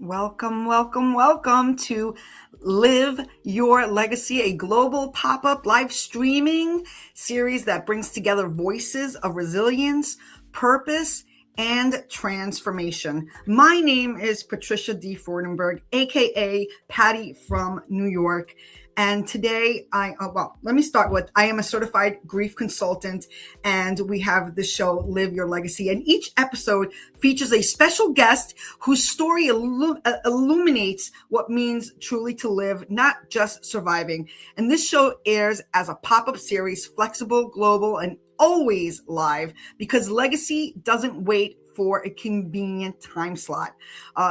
Welcome, welcome, welcome to Live Your Legacy, a global pop-up live streaming series that brings together voices of resilience, purpose, and transformation. My name is Patricia D. Fordenberg, aka Patty from New York. And today let me start with, I am a certified grief consultant, and we have the show Live Your Legacy. And each episode features a special guest whose story illuminates what means truly to live, not just surviving. And this show airs as a pop-up series, flexible, global, and always live, because legacy doesn't wait for a convenient time slot.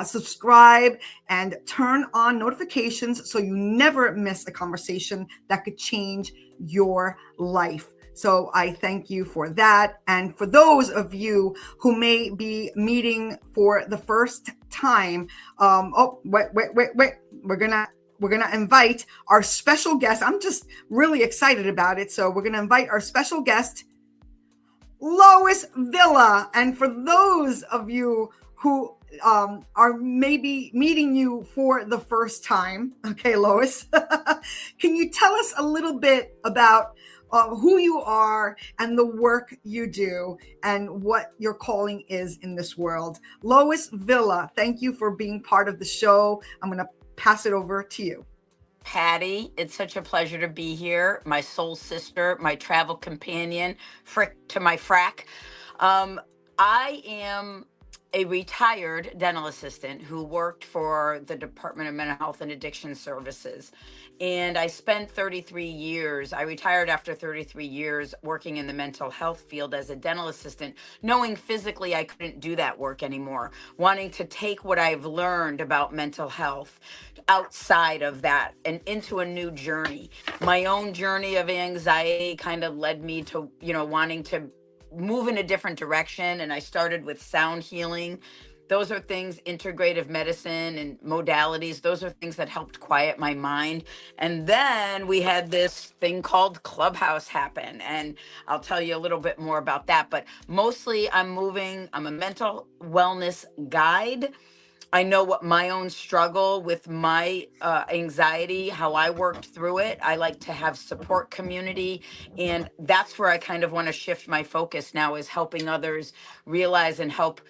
Subscribe and turn on notifications so you never miss a conversation that could change your life. So I thank you for that. And for those of you who may be meeting for the first time, wait. We're gonna invite our special guest. I'm just really excited about it. So we're gonna invite our special guest, Lois Villa. And for those of you who are maybe meeting you for the first time, okay, Lois, can you tell us a little bit about who you are and the work you do and what your calling is in this world? Lois Villa, thank you for being part of the show. I'm going to pass it over to you. Patty, it's such a pleasure to be here. My soul sister, my travel companion, frick to my frack. I am a retired dental assistant who worked for the Department of Mental Health and Addiction Services. And I spent 33 years, I retired after 33 years working in the mental health field as a dental assistant, knowing physically I couldn't do that work anymore, wanting to take what I've learned about mental health outside of that and into a new journey. My own journey of anxiety kind of led me to, wanting to move in a different direction. And I started with sound healing. Those are things, integrative medicine and modalities. Those are things that helped quiet my mind. And then we had this thing called Clubhouse happen. And I'll tell you a little bit more about that. But mostly I'm a mental wellness guide. I know what my own struggle with my anxiety, how I worked through it. I like to have support community. And that's where I kind of want to shift my focus now, is helping others realize and help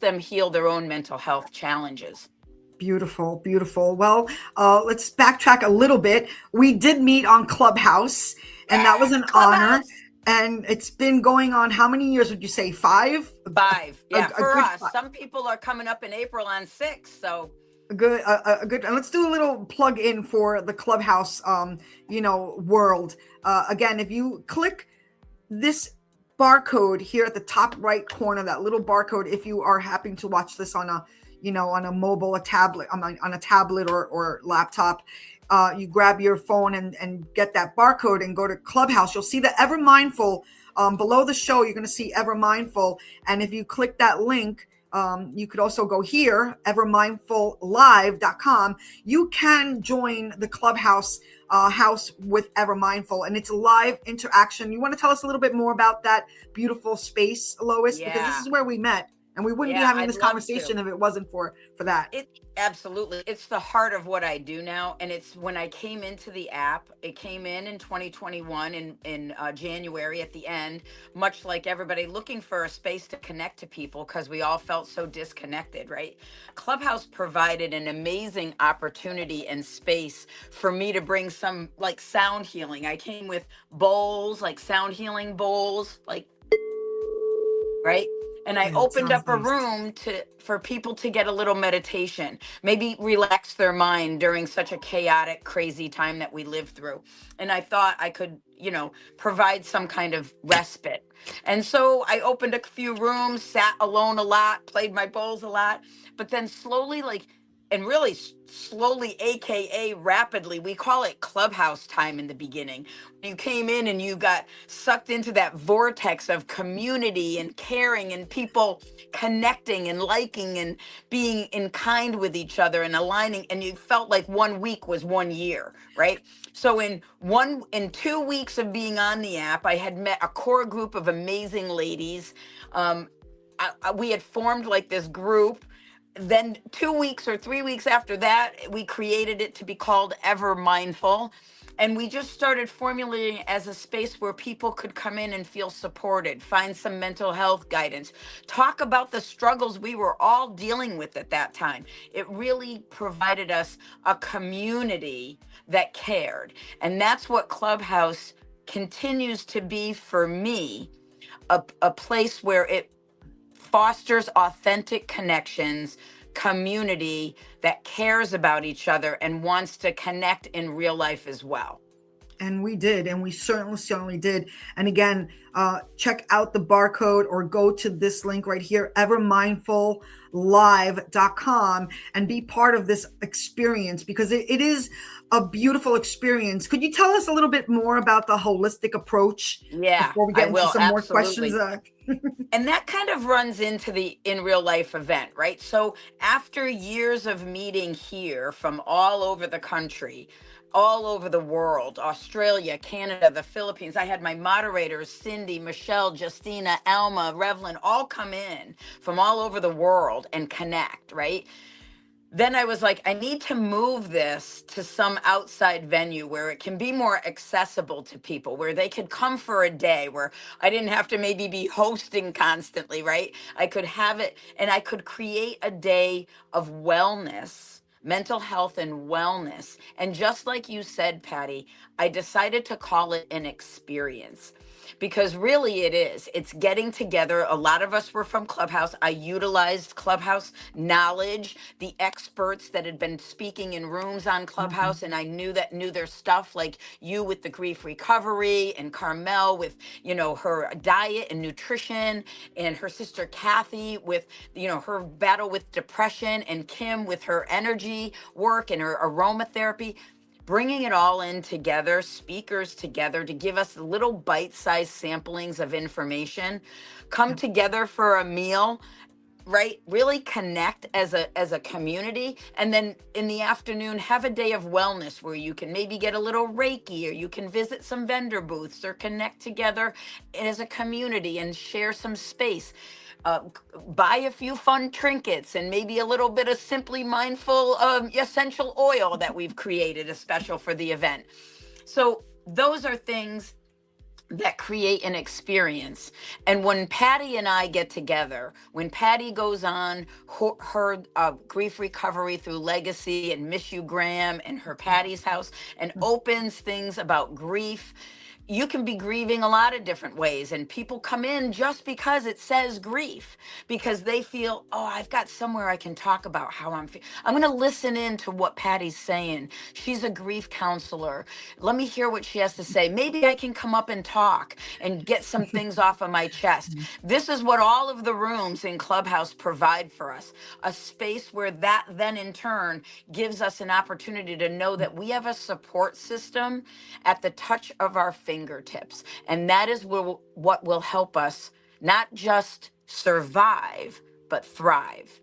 them heal their own mental health challenges. Beautiful, beautiful. Well, let's backtrack a little bit. We did meet on Clubhouse, and that was an honor. And it's been going on, how many years would you say? 5? 5. Yeah, for us. 5. Some people are coming up in April on 6. So a good. And let's do a little plug in for the Clubhouse, world. Again, if you click this barcode here at the top right corner, that little barcode, if you are happening to watch this on a mobile, a tablet, on a tablet or laptop, you grab your phone and get that barcode and go to Clubhouse. You'll see the EverMindful below the show. You're going to see EverMindful. And if you click that link, you could also go here, evermindfullive.com. You can join the Clubhouse house with EverMindful, and it's a live interaction. You want to tell us a little bit more about that beautiful space, Lois? Yeah. Because this is where we met. And we wouldn't be having this conversation if it wasn't for that. Absolutely. It's the heart of what I do now. And it's when I came into the app, it came in 2021 in January at the end, much like everybody looking for a space to connect to people because we all felt so disconnected, right? Clubhouse provided an amazing opportunity and space for me to bring some like sound healing. I came with bowls, like sound healing bowls, like, right? And I opened up a room for people to get a little meditation, maybe relax their mind during such a chaotic, crazy time that we live through. And I thought I could, provide some kind of respite. And so I opened a few rooms, sat alone a lot, played my bowls a lot, but then slowly, really slowly, AKA rapidly, we call it Clubhouse time in the beginning. You came in and you got sucked into that vortex of community and caring and people connecting and liking and being in kind with each other and aligning. And you felt like 1 week was 1 year, right? So in 2 weeks of being on the app, I had met a core group of amazing ladies. We had formed like this group. then 2 weeks or 3 weeks after that, we created it to be called EverMindful. And we just started formulating as a space where people could come in and feel supported, find some mental health guidance, talk about the struggles we were all dealing with at that time. It really provided us a community that cared. And that's what Clubhouse continues to be for me, a place where it fosters authentic connections, community that cares about each other and wants to connect in real life as well. And we did, and we certainly did. And again, check out the barcode or go to this link right here, evermindfullive.com, and be part of this experience, because it is a beautiful experience. Could you tell us a little bit more about the holistic approach before we I get into will, some more questions? absolutely. And that kind of runs into the in real life event, right? So after years of meeting here from all over the country, all over the world, Australia, Canada, the Philippines, I had my moderators, Cindy, Michelle, Justina, Alma, Revlin, all come in from all over the world and connect, right? Then I was like, I need to move this to some outside venue where it can be more accessible to people, where they could come for a day, where I didn't have to maybe be hosting constantly, right? I could have it, and I could create a day of wellness, mental health and wellness. And just like you said, Patty, I decided to call it an experience, because really it is. It's getting together. A lot of us were from Clubhouse. I utilized Clubhouse knowledge, the experts that had been speaking in rooms on Clubhouse, and I knew their stuff, like you with the grief recovery, and Carmel with, her diet and nutrition, and her sister Kathy with, her battle with depression, and Kim with her energy work and her aromatherapy. Bringing it all in together, speakers together, to give us little bite-sized samplings of information, come together for a meal, right? Really connect as a community, and then in the afternoon have a day of wellness where you can maybe get a little Reiki, or you can visit some vendor booths, or connect together as a community and share some space. Buy a few fun trinkets and maybe a little bit of Simply Mindful essential oil that we've created, a special for the event. So those are things that create an experience. And when Patty and I get together, when Patty goes on her grief recovery through Legacy and Miss You Graham and her Patty's House, and opens things about grief, you can be grieving a lot of different ways, and people come in just because it says grief, because they feel, oh, I've got somewhere I can talk about how I'm feeling. I'm going to listen in to what Patty's saying. She's a grief counselor. Let me hear what she has to say. Maybe I can come up and talk and get some things off of my chest. This is what all of the rooms in Clubhouse provide for us, a space where that then in turn gives us an opportunity to know that we have a support system at the touch of our fingertips. And that is what will help us not just survive, but thrive.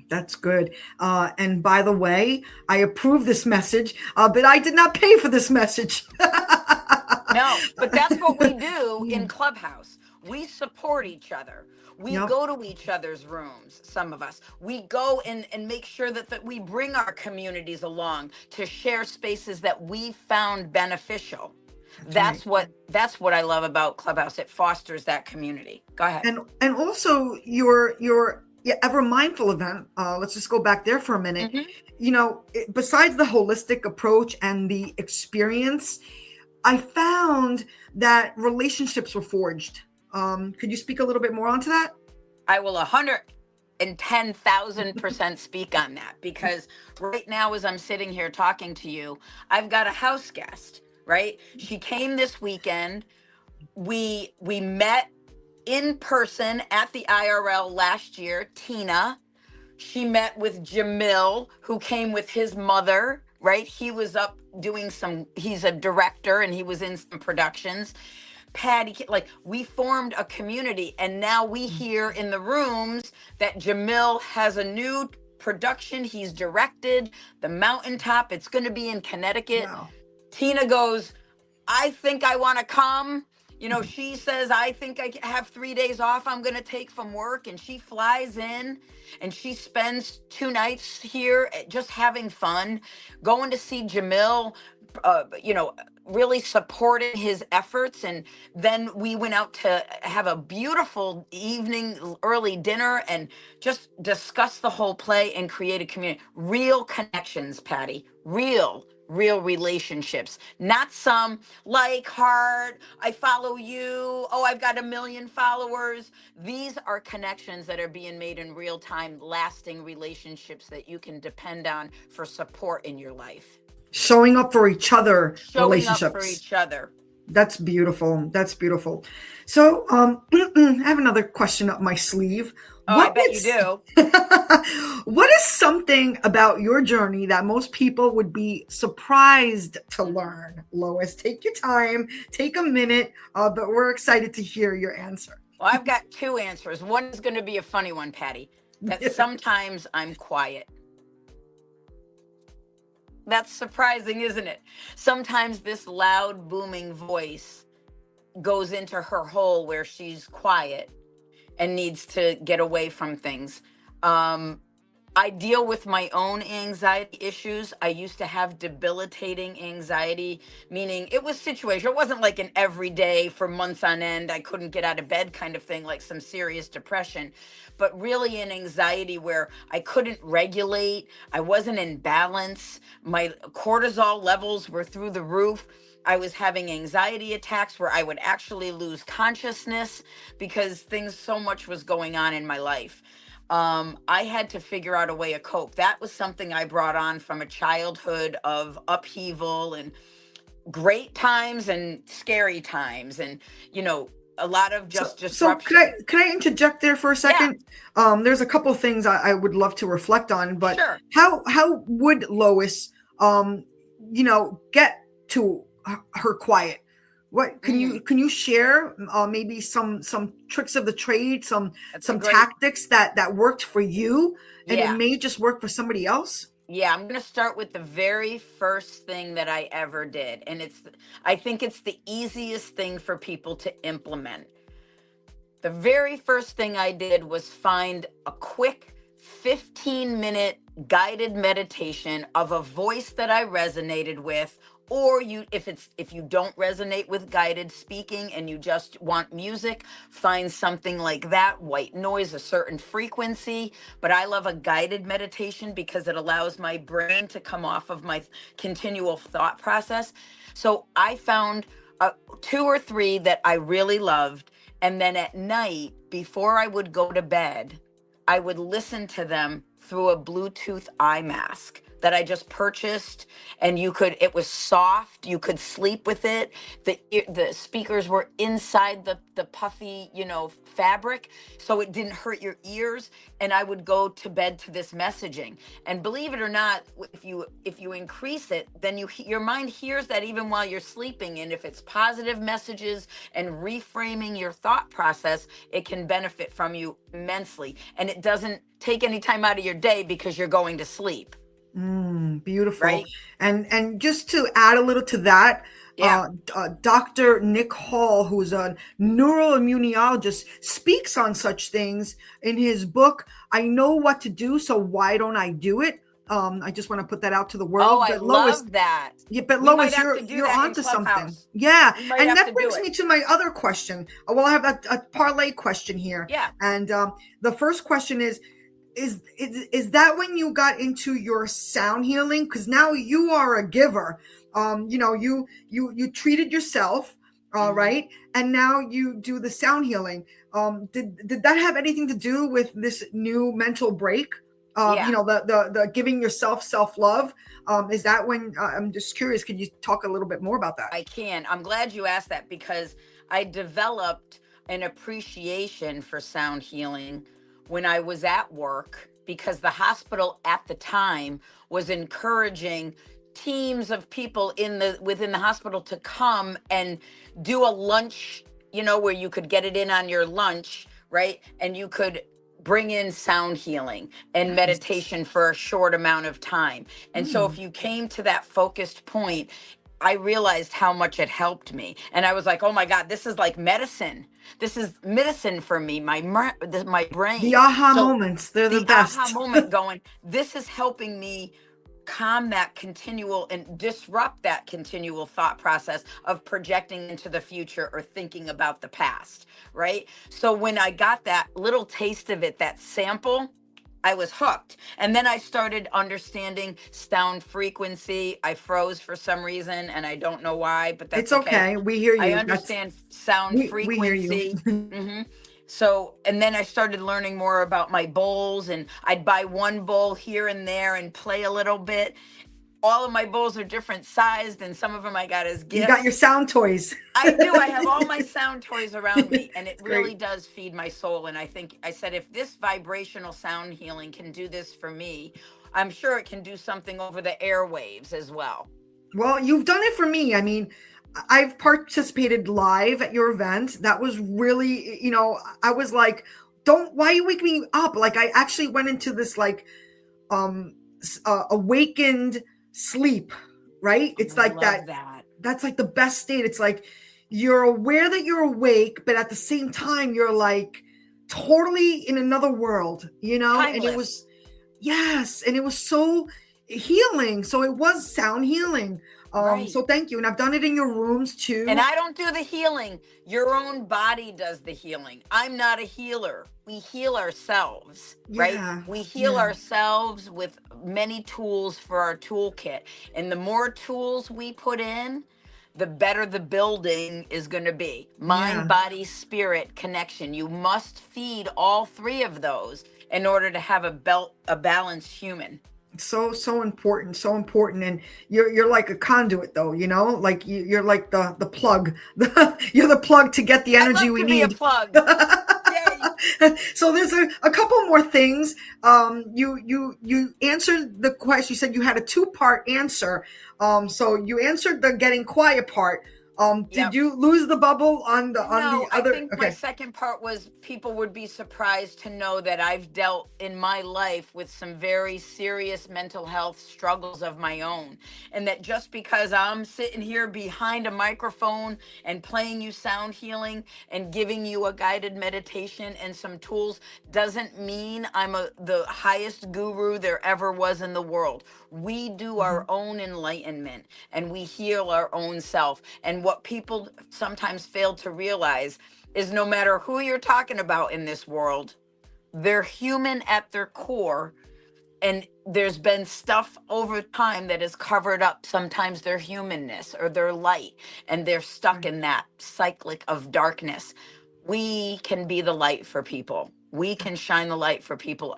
That's good. And by the way, I approve this message, but I did not pay for this message. No, but that's what we do in Clubhouse. We support each other. We go to each other's rooms, some of us. We go and make sure that we bring our communities along to share spaces that we found beneficial. That's what I love about Clubhouse. It fosters that community. Go ahead. And also your Ever Mindful event. Let's just go back there for a minute. Besides the holistic approach and the experience, I found that relationships were forged. Could you speak a little bit more onto that? I will 110,000% speak on that, because right now, as I'm sitting here talking to you, I've got a house guest, right? She came this weekend. We met in person at the IRL last year, Tina. She met with Jamil, who came with his mother, right? He was up doing he's a director, and he was in some productions. Patty, like, we formed a community, and now we hear in the rooms that Jamil has a new production he's directed, The Mountaintop. It's going to be in Connecticut. Wow. Tina goes, I think I want to come. She says, I think I have 3 days off I'm going to take from work. And she flies in and she spends 2 nights here just having fun, going to see Jamil, really supporting his efforts. And then we went out to have a beautiful evening, early dinner, and just discuss the whole play and create a community. Real connections, Patty. Real relationships, not some like heart, I follow you, oh, I've got 1 million followers. These are connections that are being made in real time, lasting relationships that you can depend on for support in your life. Showing up for each other Showing up for relationships. each other. That's beautiful. That's beautiful. So, I have another question up my sleeve. Oh, I bet you do. What is something about your journey that most people would be surprised to learn? Lois, take your time, take a minute, but we're excited to hear your answer. Well, I've got two answers. One is going to be a funny one, Patty. That sometimes I'm quiet. That's surprising, isn't it? Sometimes this loud, booming voice goes into her hole where she's quiet and needs to get away from things. I deal with my own anxiety issues. I used to have debilitating anxiety, meaning it was situational. It wasn't like an everyday for months on end, I couldn't get out of bed kind of thing, like some serious depression, but really an anxiety where I couldn't regulate. I wasn't in balance. My cortisol levels were through the roof. I was having anxiety attacks where I would actually lose consciousness because so much was going on in my life. I had to figure out a way to cope. That was something I brought on from a childhood of upheaval and great times and scary times, and a lot of just disruption. So could I interject there for a second? Yeah. There's a couple of things I would love to reflect on, but sure. How would Lois, get to her quiet? What can you share? Maybe some tricks of the trade, some tactics that worked for you, and it may just work for somebody else. Yeah, I'm going to start with the very first thing that I ever did, and I think it's the easiest thing for people to implement. The very first thing I did was find a quick 15-minute guided meditation of a voice that I resonated with. Or if you don't resonate with guided speaking and you just want music, find something like that, white noise, a certain frequency. But I love a guided meditation because it allows my brain to come off of my continual thought process. So I found 2 or 3 that I really loved. And then at night, before I would go to bed, I would listen to them through a Bluetooth eye mask that I just purchased, and it was soft, you could sleep with it. The speakers were inside the puffy, fabric, so it didn't hurt your ears, and I would go to bed to this messaging. And believe it or not, if you increase it, then your mind hears that even while you're sleeping, and if it's positive messages and reframing your thought process, it can benefit from you immensely, and it doesn't take any time out of your day because you're going to sleep. Beautiful. Right? And just to add a little to that, Dr. Nick Hall, who's a neuroimmunologist, speaks on such things in his book, I Know What to Do, So Why Don't I Do It? I just want to put that out to the world. Oh, I love that. Yeah, but Lois, you're onto something. Yeah. And that brings me to my other question. Well, I have a parlay question here. Yeah. And the first question is that when you got into your sound healing? Because now you are a giver. You treated yourself, right? And now you do the sound healing. Did that have anything to do with this new mental break? The giving yourself self-love. Is that when, I'm just curious, could you talk a little bit more about that? I can. I'm glad you asked that because I developed an appreciation for sound healing when I was at work, because the hospital at the time was encouraging teams of people within the hospital to come and do a lunch, where you could get it in on your lunch, right? And you could bring in sound healing and meditation for a short amount of time. And so if you came to that focused point, I realized how much it helped me. And I was like, oh my God, this is like medicine. This is medicine for me, my The brain. aha So moments, they're the the aha best. moment going, this is helping me calm that continual and disrupt that continual thought process of projecting into the future or thinking about the past, right? So when I got that little taste of it, that sample, I was hooked. And then I started understanding sound frequency. I froze for some reason and I don't know why, but that's It's okay. okay. We hear I you. That's understand sound we hear you. frequency. Hmm. So, and then I started learning more about my bowls, and I'd buy one bowl here and there and play a little bit. All of my bowls are different sized, and some of them I got as You got your gifts. sound toys. I do. I have all my sound toys around me, and it It's really great. does feed my soul. And I think I said, if this vibrational sound healing can do this for me, I'm sure it can do something over the airwaves as well. Well, you've done it for me. I mean, I've participated live at your event. That was really, I was like, don't, why are you waking me up? Like, I actually went into this like awakened sleep, right? Oh, It's I like love that. that. That's like the best state. It's like you're aware that you're awake, but at the same time, you're like totally in another world, And it Timeless. was, yes, and it was so healing. So it was sound healing. Right. So thank you. And I've done it in your rooms And too. I don't do the healing. Your own body does the healing. I'm not a healer. We heal ourselves, right? Yeah. We heal Yeah. ourselves with many tools for our toolkit. And the more tools we put in, the better the building is going to be. Yeah. Mind, body, spirit connection. You must feed all three of those in order to have a balanced human. So important, so important. And you're like a conduit though, like you're like the plug. You're the plug to get the I energy love we to be a need. plug. Yay. So there's a couple more things. You answered the question. You said you had a two-part answer. So you answered the getting quiet part. Did Yep. you lose the bubble on the No, I other? think my Okay. second part was people would be surprised to know that I've dealt in my life with some very serious mental health struggles of my own. And that just because I'm sitting here behind a microphone and playing you sound healing and giving you a guided meditation and some tools doesn't mean I'm the highest guru there ever was in the world. We do our Mhm. own enlightenment and we heal our own self. And what people sometimes fail to realize is no matter who you're talking about in this world, they're human at their core. And there's been stuff over time that has covered up sometimes their humanness or their light, and they're stuck Right. in that cyclic of darkness. We can be the light for people. We can shine the light for people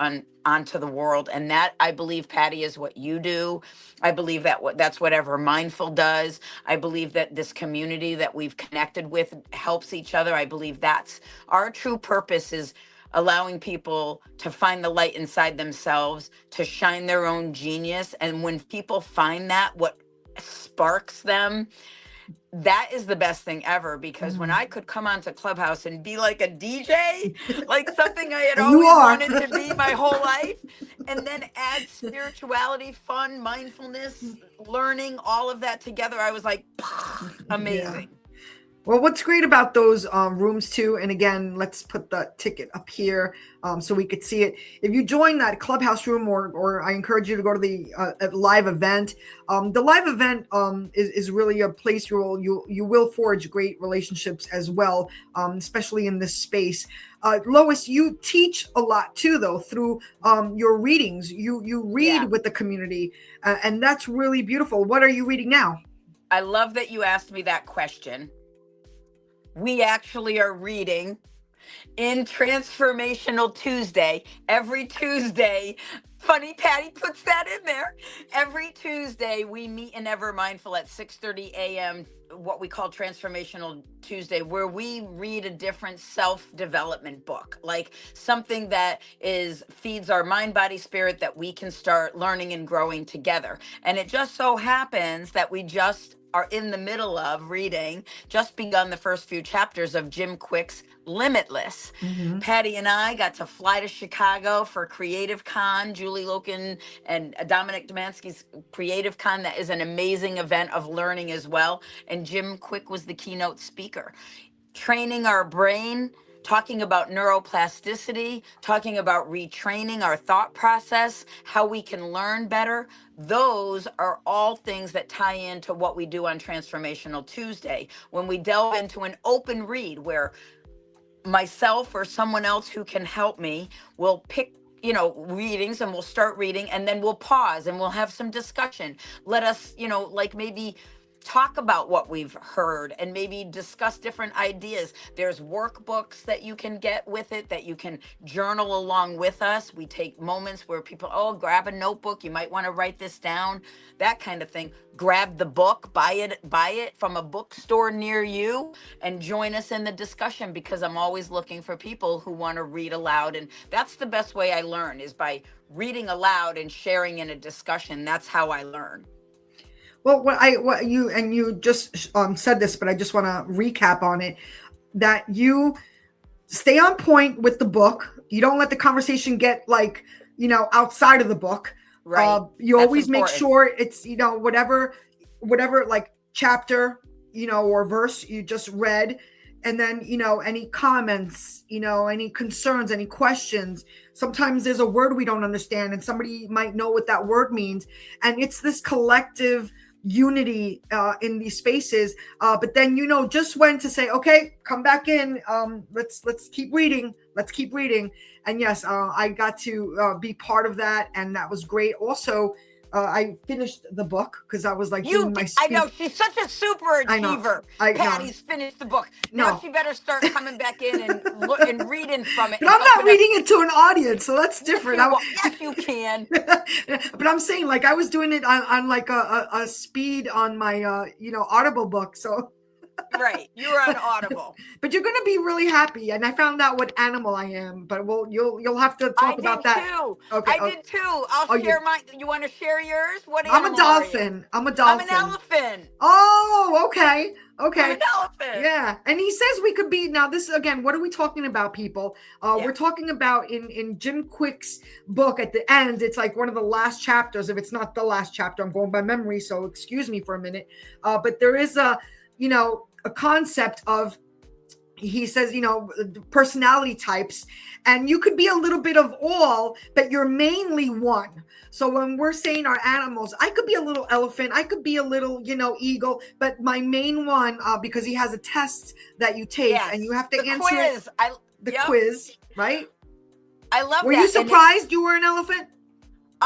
onto the world. And that, I believe, Patty, is what you do. I believe that's what EverMindful does. I believe that this community that we've connected with helps each other. I believe that's our true purpose, is allowing people to find the light inside themselves, to shine their own genius. And when people find that, what sparks them, that is the best thing ever. Because when Mhm. I could come onto Clubhouse and be like a DJ, like something I had And you always are. wanted to be my whole life, and then add spirituality, fun, mindfulness, learning, all of that together, I was like, Yeah. amazing. Well, what's great about those rooms too, and again, let's put the ticket up here so we could see it. If you join that clubhouse room, or I encourage you to go to the live event. The live event is really a place where you will forge great relationships as well, especially in this space. Lois, you teach a lot too, though, through your readings. You Yeah. read with the community, and that's really beautiful. What are you reading now? I love that you asked me that question. We actually are reading in Transformational Tuesday. Every Tuesday, funny Patty puts that in there. Every Tuesday we meet in EverMindful at 6:30 a.m., what we call Transformational Tuesday, where we read a different self-development book, like something that is feeds our mind, body, spirit, that we can start learning and growing together. And it just so happens that we just are in the middle of reading, just begun the first few chapters of Jim Quick's limitless. Mm-hmm. Patty and I got to fly to Chicago for Creative Con, Julie Loken and Dominic Domansky's Creative Con. That is an amazing event of learning as well. And Jim Quick was the keynote speaker. Training our brain, talking about neuroplasticity, talking about retraining our thought process, how we can learn better. Those are all things that tie into what we do on Transformational Tuesday when we delve into an open read where myself or someone else who can help me will pick readings, and we'll start reading, and then we'll pause and we'll have some discussion. Let us like maybe talk about what we've heard and maybe discuss different ideas. There's workbooks that you can get with it that you can journal along with us. We take moments where people, grab a notebook, you might want to write this down, that kind of thing. Grab the book, buy it from a bookstore near you, and join us in the discussion, because I'm always looking for people who want to read aloud. And that's the best way I learn, is by reading aloud and sharing in a discussion. That's how I learn. Well, you just said this, but I just want to recap on it, that you stay on point with the book. You don't let the conversation get outside of the book. Right. You That's always important. make sure it's, whatever like chapter, or verse you just read. And then, any comments, any concerns, any questions. Sometimes there's a word we don't understand and somebody might know what that word means. And it's this collective unity in these spaces. But then, just when to say, okay, come back in. Let's keep reading. Let's keep reading. And yes, I got to be part of that. And that was great. Also, I finished the book because I was doing my speed. I know, she's such a super achiever. Patty's finished the book. Now she better start coming back in and look and reading from it. But I'm not reading it to an audience, so that's different. Yes, you can. But I'm saying, I was doing it on a speed on my Audible book. So right, you were on Audible. But you're gonna be really happy, and I found out what animal I am. But you'll have to talk about that. Too. Okay, I did too. I'll share mine. You want to share yours? What I'm animal a dolphin. I'm a dolphin. I'm an elephant. Oh, okay. I'm an elephant. Yeah. And he says we could be, now this again, what are we talking about, people? We're talking about in Jim Quick's book at the end, it's like one of the last chapters. If it's not the last chapter, I'm going by memory, so excuse me for a minute. But there is a concept of, he says, personality types, and you could be a little bit of all, but you're mainly one. So when we're saying our animals, I could be a little elephant, I could be a little, eagle, but my main one, because he has a test that you take and you have to answer quiz. Quiz, right? I love that. Were you surprised you were an elephant?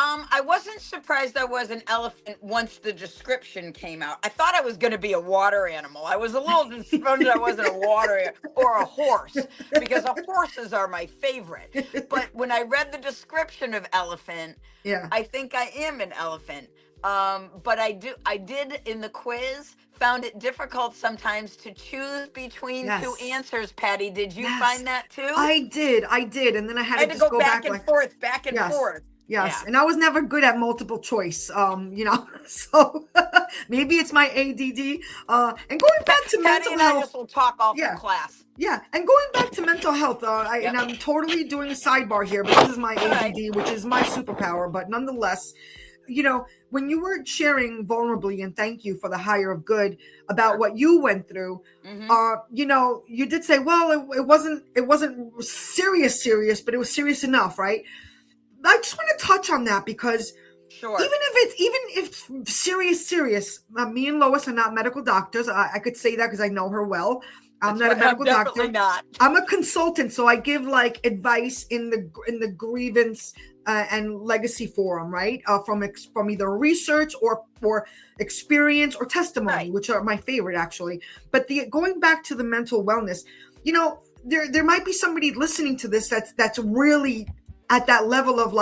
I wasn't surprised I was an elephant once the description came out. I thought I was going to be a water animal. I was a little disappointed I wasn't a water or a horse, because horses are my favorite. But when I read the description of elephant, I think I am an elephant. But I did in the quiz found it difficult sometimes to choose between two answers. Patty, did you find that too? I did. And then I had to just go back and forth. Yes. Yeah. And I was never good at multiple choice, so maybe it's my ADD. And going back to mental health. I just will talk off in class. Yeah. And going back to mental health, and I'm totally doing a sidebar here, but this is my ADD, which is my superpower. But nonetheless, when you were sharing vulnerably, and thank you for the higher of good about what you went through, you did say, well, it wasn't serious, but it was serious enough, right? I just want to touch on that because even if serious, me and Lois are not medical doctors. I could say that because I know her well. I'm not a medical doctor. Not. I'm a consultant, so I give advice in the grievance and legacy forum, right? From either research or experience or testimony, which are my favorite actually. But going back to the mental wellness, there might be somebody listening to this that's really at that level of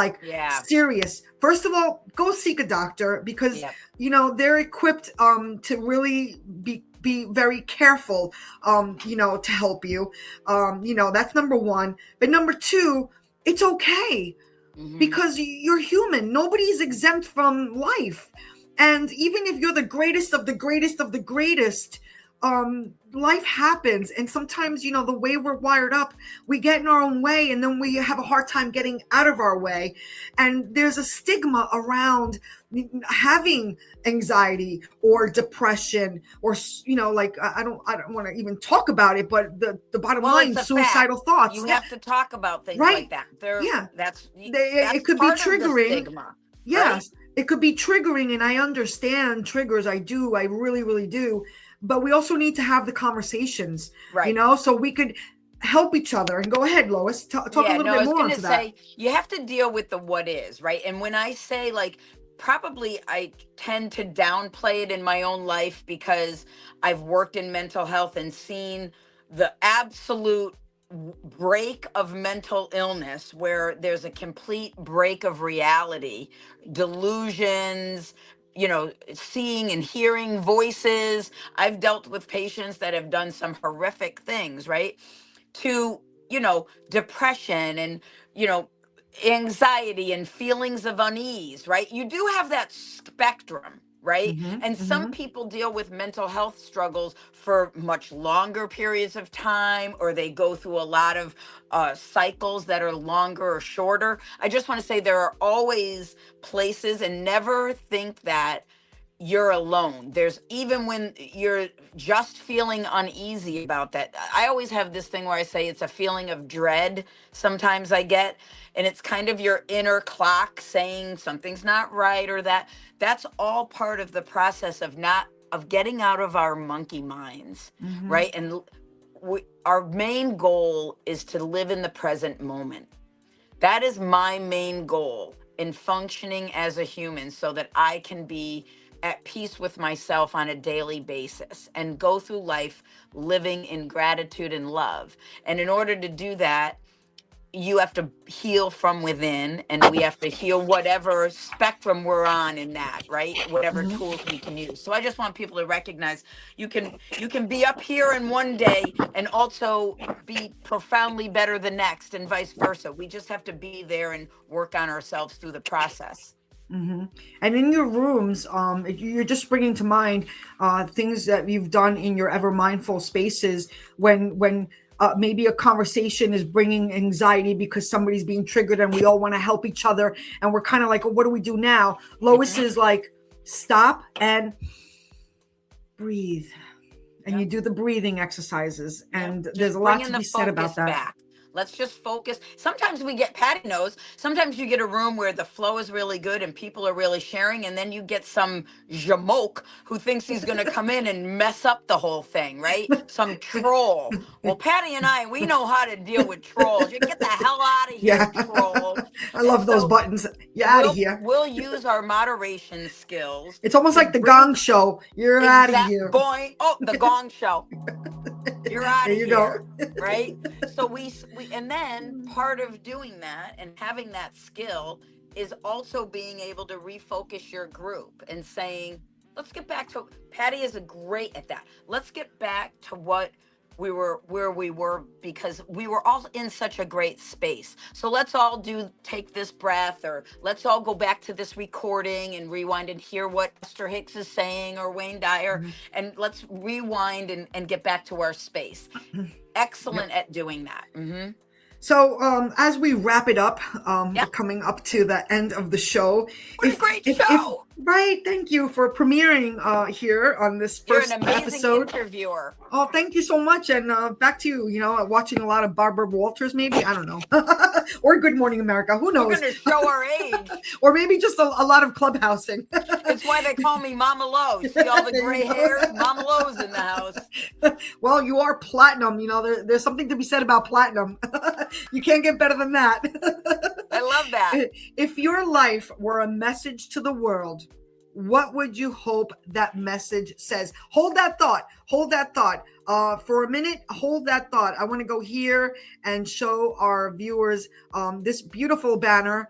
serious. First of all, go seek a doctor because they're equipped to really be very careful to help you. That's number one. But number two, it's okay because you're human. Nobody's exempt from life. And even if you're the greatest of the greatest of the greatest, life happens, and sometimes, the way we're wired up, we get in our own way, and then we have a hard time getting out of our way. And there's a stigma around having anxiety or depression, or like, I don't want to even talk about it, but the bottom Well, line, it's a suicidal fact. thoughts. You Yeah, have to talk about things right. like that. There, Yeah, that's it that's could be part of the triggering. stigma, right? Yes, it could be triggering, and I understand triggers. I do. I really, really do. But we also need to have the conversations, Right. so we could help each other. And go ahead, Lois, talk a Yeah, little no, I bit was more going to onto that. say you have to deal with the what is, right? And when I say like, probably I tend to downplay it in my own life because I've worked in mental health and seen the absolute break of mental illness where there's a complete break of reality, delusions, seeing and hearing voices. I've dealt with patients that have done some horrific things, right? To, depression and, you know, anxiety and feelings of unease, right? You do have that spectrum, right? Mm-hmm, And some mm-hmm, people deal with mental health struggles for much longer periods of time, or they go through a lot of cycles that are longer or shorter. I just want to say there are always places, and never think that you're alone. There's, even when you're just feeling uneasy about that. I always have this thing where I say it's a feeling of dread. Sometimes I get, and it's kind of your inner clock saying something's not right, or that's all part of the process of not of getting out of our monkey minds, mm-hmm, right? And our main goal is to live in the present moment. That is my main goal in functioning as a human, so that I can be at peace with myself on a daily basis and go through life living in gratitude and love. And in order to do that, you have to heal from within, and we have to heal whatever spectrum we're on in that, right? Whatever mm-hmm. tools we can use. So I just want people to recognize you can be up here in one day and also be profoundly better the next, and vice versa. We just have to be there and work on ourselves through the process. Mm-hmm. And in your rooms, you're just bringing to mind things that you've done in your ever mindful spaces when maybe a conversation is bringing anxiety because somebody's being triggered, and we all want to help each other, and we're kind of like, oh, what do we do now? Lois Hmm. is like, stop and breathe, and Yeah. you do the breathing exercises, Yeah, and there's just a lot bringing to the be said about focus that. back. Let's just focus. Sometimes we get, Patty knows, sometimes you get a room where the flow is really good and people are really sharing, and then you get some jamoke who thinks he's going to come in and mess up the whole thing, right? Some troll. Well, Patty and I, we know how to deal with trolls. You get the hell out of here, Yeah. troll. I And love those so buttons. You're out of we'll here. we'll use our moderation skills It's almost to like the bring Gong Show. You're out of exact here. boing. Oh, the gong show. You're out There of you go. here, right? So we and then part of doing that and having that skill is also being able to refocus your group and saying, let's get back to, Patty is a great at that. Let's get back to what we were, where we were, because we were all in such a great space. So let's all take this breath, or let's all go back to this recording and rewind and hear what Esther Hicks is saying, or Wayne Dyer, Mhm. and let's rewind and get back to our space. Yep. Excellent at doing that. So, as we wrap it up, we're Yeah, coming up to the end of the show. what a great If show. right, thank you for premiering here on this You're an first amazing episode. interviewer. Oh, thank you so much. And back to you, watching a lot of Barbara Walters, maybe. I don't know. Or Good Morning America. Who We're knows? going to show our age. Or maybe just a lot of clubhousing. It's why they call me Mama Lo. See all the There you gray go. hairs? Mama Lo's in the house. Well, you are platinum. There's something to be said about platinum. You can't get better than that. I love that. If your life were a message to the world, what would you hope that message says? Hold that thought. Hold that thought. For a minute, hold that thought. I want to go here and show our viewers this beautiful banner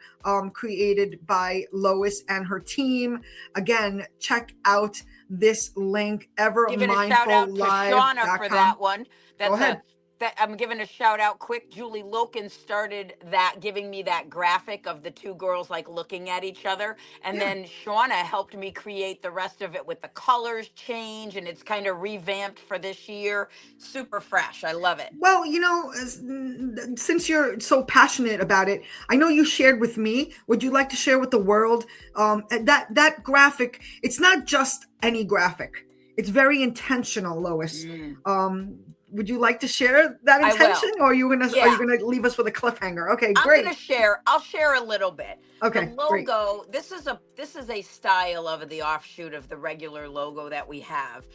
created by Lois and her team. Again, check out this link, Giving a shout out to Shauna for evermindfullive.com. that one. Go That's a ahead. that I'm giving a shout out quick. Julie Loken started that, giving me that graphic of the two girls like looking at each other. And Yeah. then Shauna helped me create the rest of it with the colors change, and it's kind of revamped for this year. Super fresh. I love it. Well, since you're so passionate about it, I know you shared with me. Would you like to share with the world that graphic? It's not just any graphic. It's very intentional, Lois. Mm. Would you like to share that I intention, will. or are you Yeah. gonna leave us with a cliffhanger? Okay, I'm great. gonna share. I'll share a little bit. The Okay, great. logo. This is a style of the offshoot of the regular logo that we have,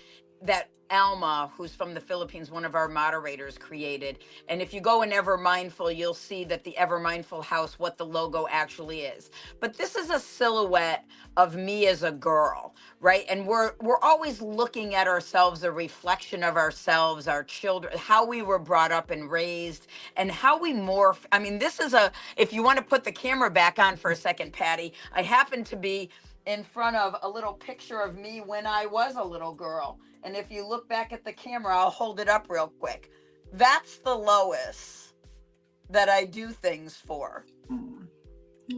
that Alma, who's from the Philippines, one of our moderators, created. And if you go in EverMindful, you'll see that the EverMindful house, what the logo actually is. But this is a silhouette of me as a girl, right? And we're always looking at ourselves, a reflection of ourselves, our children, how we were brought up and raised, and how we morph. I mean, this is if you want to put the camera back on for a second, Patty, I happen to be in front of a little picture of me when I was a little girl. And if you look back at the camera, I'll hold it up real quick. That's the Lois that I do things for.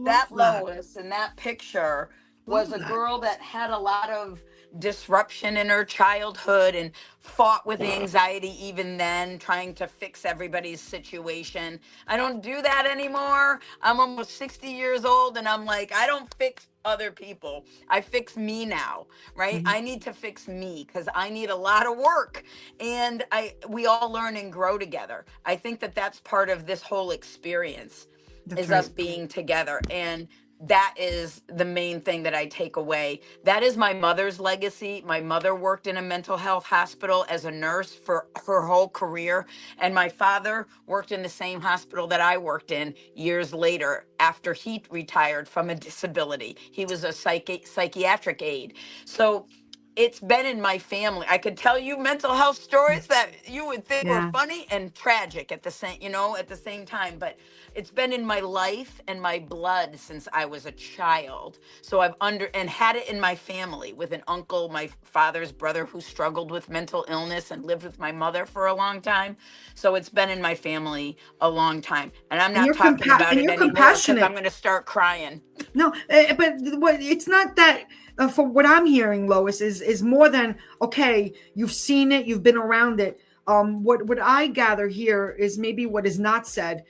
That Lois in that picture was a girl that had a lot of disruption in her childhood and fought with anxiety even then, trying to fix everybody's situation. I don't do that anymore. I'm almost 60 years old, and I'm like, I don't fix other people. I fix me now, right? Mhm. I need to fix me because I need a lot of work, and we all learn and grow together. I think that that's part of this whole experience, That's is right. us being together. And that is the main thing that I take away. That is my mother's legacy. My mother worked in a mental health hospital as a nurse for her whole career. And my father worked in the same hospital that I worked in years later after he retired from a disability. He was a psychiatric aide. So it's been in my family. I could tell you mental health stories that you would think were Yeah. funny and tragic at the same time, but it's been in my life and my blood since I was a child. So I've had it in my family with an uncle, my father's brother, who struggled with mental illness and lived with my mother for a long time. So it's been in my family a long time. And I'm And not talking about it you're anymore because I'm compassionate. going to start crying. No, but what it's not that. For what I'm hearing, Lois, is more than okay. You've seen it, you've been around it. What I gather here is maybe what is not said.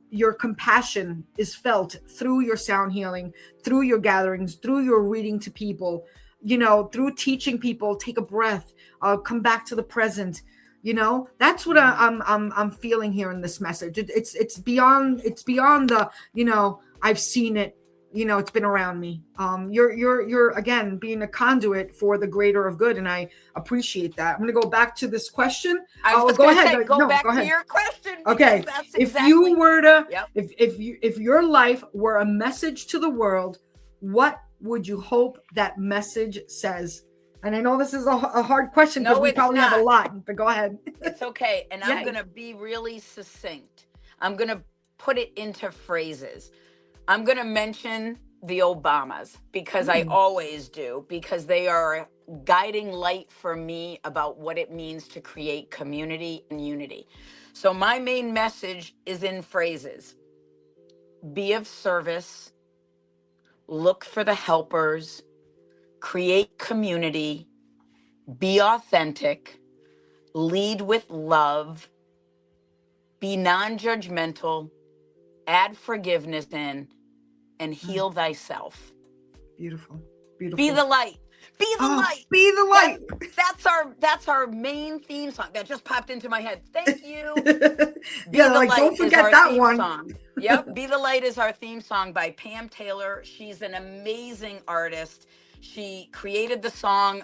Your compassion is felt through your sound healing, through your gatherings, through your reading to people. Through teaching people, take a breath, come back to the present. That's what I'm feeling here in this message. It's beyond the I've seen it. It's been around me. You're again being a conduit for the greater of good, and I appreciate that. I'm going to go back to this question. I was just Go going to ahead. say, go No, back go to ahead. your question. Okay. That's If exactly. you were to, Yep. if your life were a message to the world, what would you hope that message says? And I know this is a hard question because we probably have a lot, but go ahead. It's okay. And I'm Yay. going to be really succinct. I'm going to put it into phrases. I'm going to mention the Obamas because I always do, because they are a guiding light for me about what it means to create community and unity. So my main message is in phrases. Be of service, look for the helpers, create community, be authentic, lead with love, be non-judgmental, add forgiveness in, and heal thyself. Beautiful. Beautiful. Be the light. Be the light. Be the light. That's our main theme song that just popped into my head. Thank you. Don't forget that one. Song. Yep. Be the Light is our theme song by Pam Taylor. She's an amazing artist. She created the song.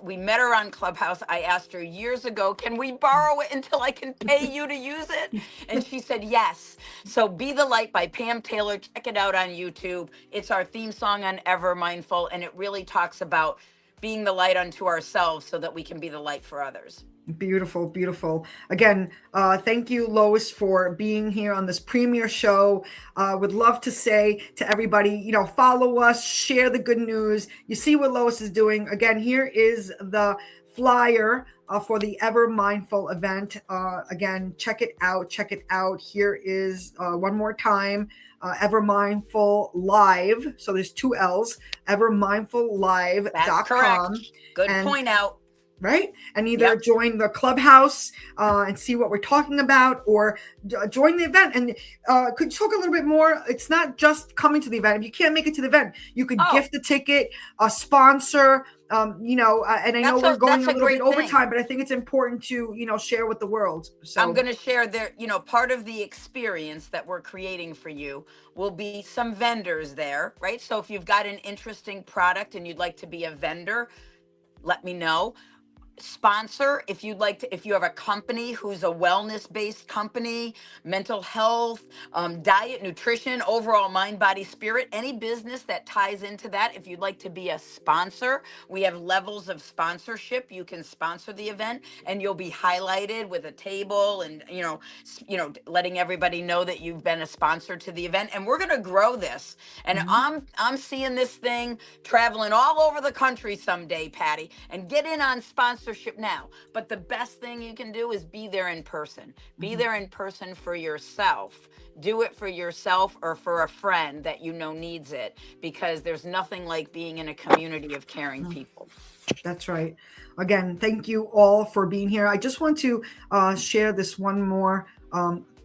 We met her on Clubhouse. I asked her years ago, can we borrow it until I can pay you to use it? And she said yes. So Be the Light by Pam Taylor. Check it out on YouTube. It's our theme song on EverMindful, and it really talks about being the light unto ourselves so that we can be the light for others. Beautiful, beautiful. Again, thank you, Lois, for being here on this premiere show. Would love to say to everybody, follow us, share the good news. You see what Lois is doing. Again, here is the flyer for the EverMindful event. Again, check it out. Check it out. Here is one more time. EverMindful Live. So there's 2 L's. EverMindfulLive.com. That's correct. Good point out. Right? And either join the clubhouse and see what we're talking about, or join the event. And could you talk a little bit more? It's not just coming to the event. If you can't make it to the event, you could gift a ticket, a sponsor, and I know we're going a little bit over time, but I think it's important to, share with the world. So I'm going to share part of the experience that we're creating for you will be some vendors there, right? So if you've got an interesting product and you'd like to be a vendor, let me know. Sponsor, if you have a company who's a wellness based company, mental health, diet, nutrition, overall mind, body, spirit, any business that ties into that. If you'd like to be a sponsor, we have levels of sponsorship. You can sponsor the event and you'll be highlighted with a table and letting everybody know that you've been a sponsor to the event. And we're going to grow this, and I'm seeing this thing traveling all over the country someday, Patty, and get in on sponsorship now. But the best thing you can do is be there in person. Be there in person for yourself. Do it for yourself or for a friend that needs it, because there's nothing like being in a community of caring people. That's right. Again, thank you all for being here. I just want to share this one more.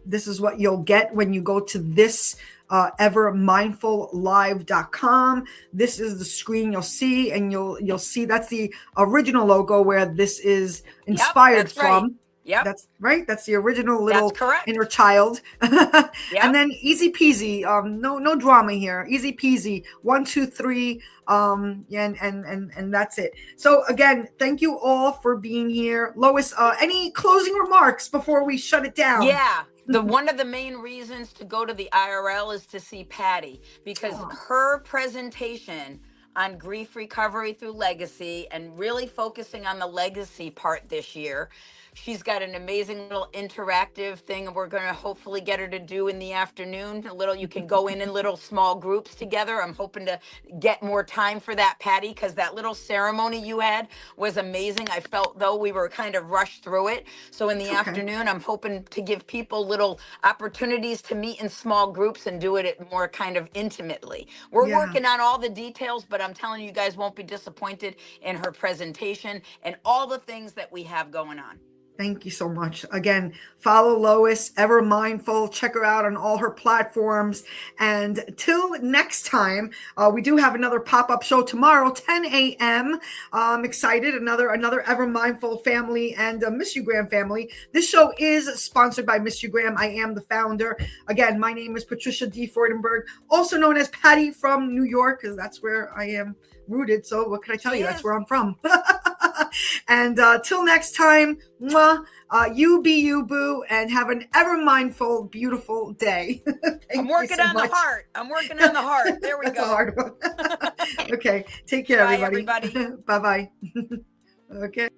This is what you'll get when you go to this EverMindfulLive.com. This is the screen you'll see, and you'll see that's the original logo where this is inspired from. Right. Yep. That's right. That's the original little inner child. And then easy peasy. No drama here. Easy peasy. 1, 2, 3. And that's it. So again, thank you all for being here. Lois, any closing remarks before we shut it down? Yeah. One of the main reasons to go to the IRL is to see Patty, because her presentation on grief recovery through legacy, and really focusing on the legacy part this year. She's got an amazing little interactive thing we're going to hopefully get her to do in the afternoon. You can go in little small groups together. I'm hoping to get more time for that, Patty, because that little ceremony you had was amazing. I felt though we were kind of rushed through it. So in the afternoon, I'm hoping to give people little opportunities to meet in small groups and do it more kind of intimately. We're working on all the details, but I'm telling you guys won't be disappointed in her presentation and all the things that we have going on. Thank you so much. Again, follow Lois, EverMindful. Check her out on all her platforms. And till next time, we do have another pop-up show tomorrow, 10 a.m. I'm excited. Another EverMindful family and Miss You Graham family. This show is sponsored by Miss You Graham. I am the founder. Again, my name is Patricia D. Freudenberg, also known as Patty from New York, because that's where I am rooted. So what can I tell you? That's where I'm from. And till next time, you be you, boo, and have an ever mindful, beautiful day. I'm working on the heart. There we That's go. a hard one. Okay. Take care, Bye, everybody. everybody. Bye-bye. Okay.